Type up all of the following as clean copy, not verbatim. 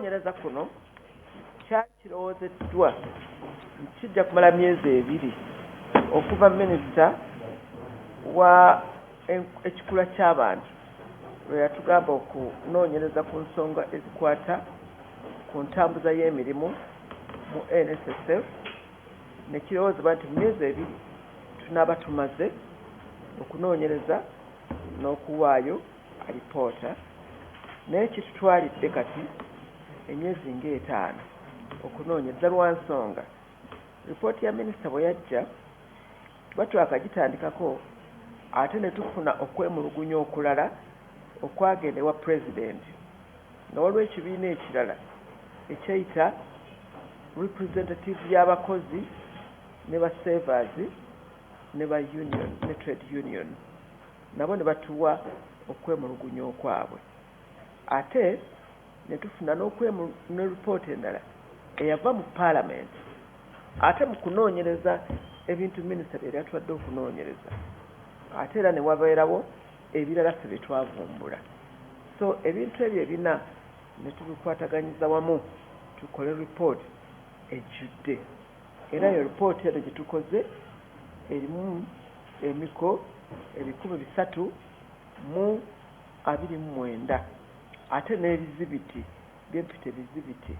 okunoonyereza kuno kirowoozeddwa kijja kumala myezi 2 okuva minisita wa ekikula ky'abantu lwe yatugamba okunoonyereza ku nsonga ezikwata ku ntambuza y'emirimu mu NSSF ne kirowoozebwa nti mu myezi 2 tunaaba tumaze okunoonyereza n'okuwaayo alipoota naye kitutwalidde kati emyezi nga 5 okunoonyereza lwa nsonga ripooti ya minisita bwe yajja tuba twakagitandikako ate ne tufuna okwemulugunya okulala okwagenda ewa pulezidenti nga waliwo ekibiina ekirala ekyeyita representative y'abakozi ne basavers ne ba union ne trade union nabo ne batuwa okwemulugunya okwabwe ate ne tufuna ne ripooti endala eyava mu paalamenti ate mu kunoonyereza ebintu minisita bye yatwadde okunoonyereza ate era ne wabeerawo ebirala ffe bye twavumbula so ebintu ebyo ebina ne tubikwataganyiza wamu tukole ripooti ejjudde era eyo ripooti eno gye tukoze erimu emiko 329 ate n'ebizibiti byempita ebizibiti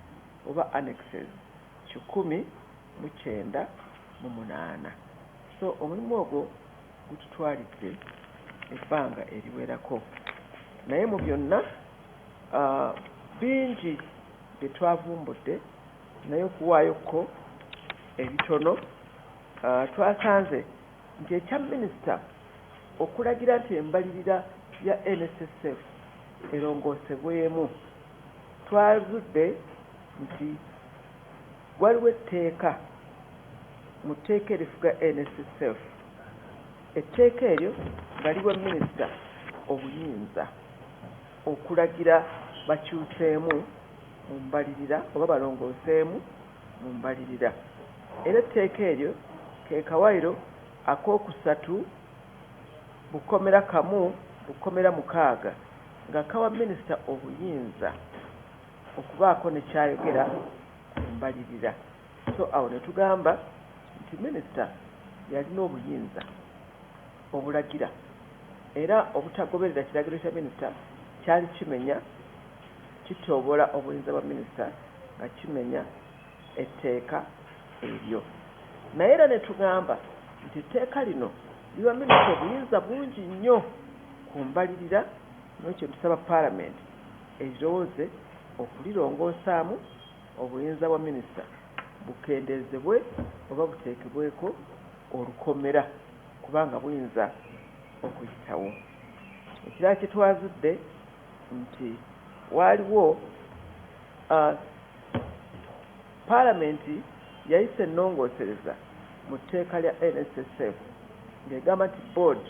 oba annexes 198 so omulimu ogwo gututwalidde ebbanga eriwerako naye mu byonna bingi bye twavumbudde naye okuwaayoko ebitono twasanze nti ekya minisita okulagira nti embalirira ya NSSF erongoosebwemu twazudde nti waliwo etteeka mu tteeka erifuga NSSF etteeka eryo nga liwa minisita obuyinza okulagira bakyuseemu mu mbalirira oba balongooseemu mu mbalirira era etteeka eryo ke kawairo ak'okusatu bukomera 1 bukomera 6 nga kawa minisita obuyinza okubaako ne kyayogera ku mbalirira so awo ne tugamba nti minisita yalina obuyinza obulagira era obutagoberera kiragiro kya minisita kyali kimenya kitoobola obuyinza bwa minisita nga kimenya etteeka eryo naye era ne tugamba nti etteeka lino liwa minisita obuyinza bungi nnyo ku mbalirira n'ekyo tusaba paalamenti erirowooze okulirongosaamu obuyinza bwa minisita bukendeezebwe oba buteekebweko olukomera kubanga buyinza okuyitawo ekirala kye twazudde nti waaliwo paalamenti yayise ennongoosereza mu tteeka lya NSSF ng'egamba nti board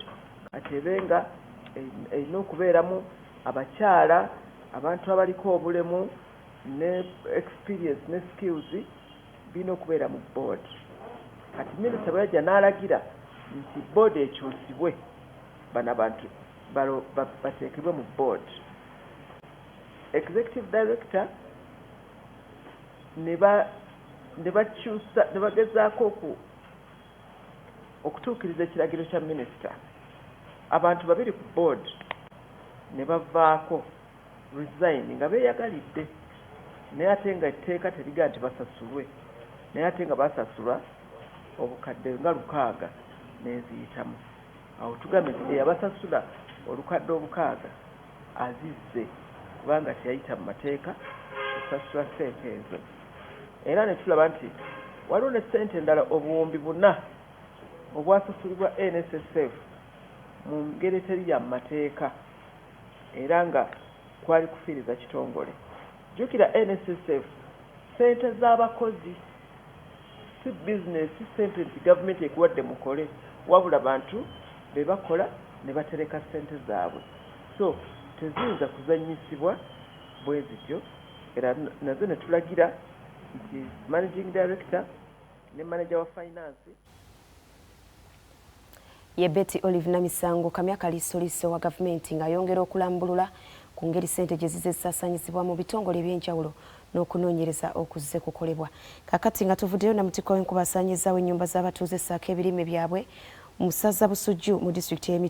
kati ebenga erina okubeeramu abakyala abantu abaliko obulemu ne experience ne skills birina okubeera mu board kati minisita bwe yajja n'alagira nti board ekyusibwe bano abantu bateekebwe mu board executive director ne bagezaako okutuukiriza ekiragiro kya minisita abantu 2 ku board ne bavaako resign nga beeyagalidde naye ate nga etteeka teriga nti basasulwe naye ate nga basasulwa obukadde nga 600 n'eziyitamu awo tugambe nti eyabasasula olukadde 600 azizze kubanga teyayita mu mateeka esasula ssente ezo era ne tulaba nti waliwo ne ssente endala obuwumbi 4 obwasasulibwa NSSF mu ngeri eteri ya mateeka era nga kwali kufiiriza kitongole jjukira NSSF ssente z'abakozi si bizinesi si ssente nti gavumenti ekuwadde mukole wabula bantu be bakola ne batereka ssente zaabwe so teziyinza kuzannyisibwa bwe zityo era nazo ne tulagira nti managing director ne manager wa finance ye Betty Olive Namisango kamyaka liisoliiso wa gavumenti ng'ayongera okulambulula ku ngeri ssente gye zizisaasaanyizibwa mu bitongole eby'enjawulo n'okunoonyereza okuzze kukolebwa. Kakati nga tuvuddeyo na mutiko w'enkuba asaanyizaawo ennyumba z'abatuuze ssaako ebirime byabwe mu ssaza Busujju mu disitulikiti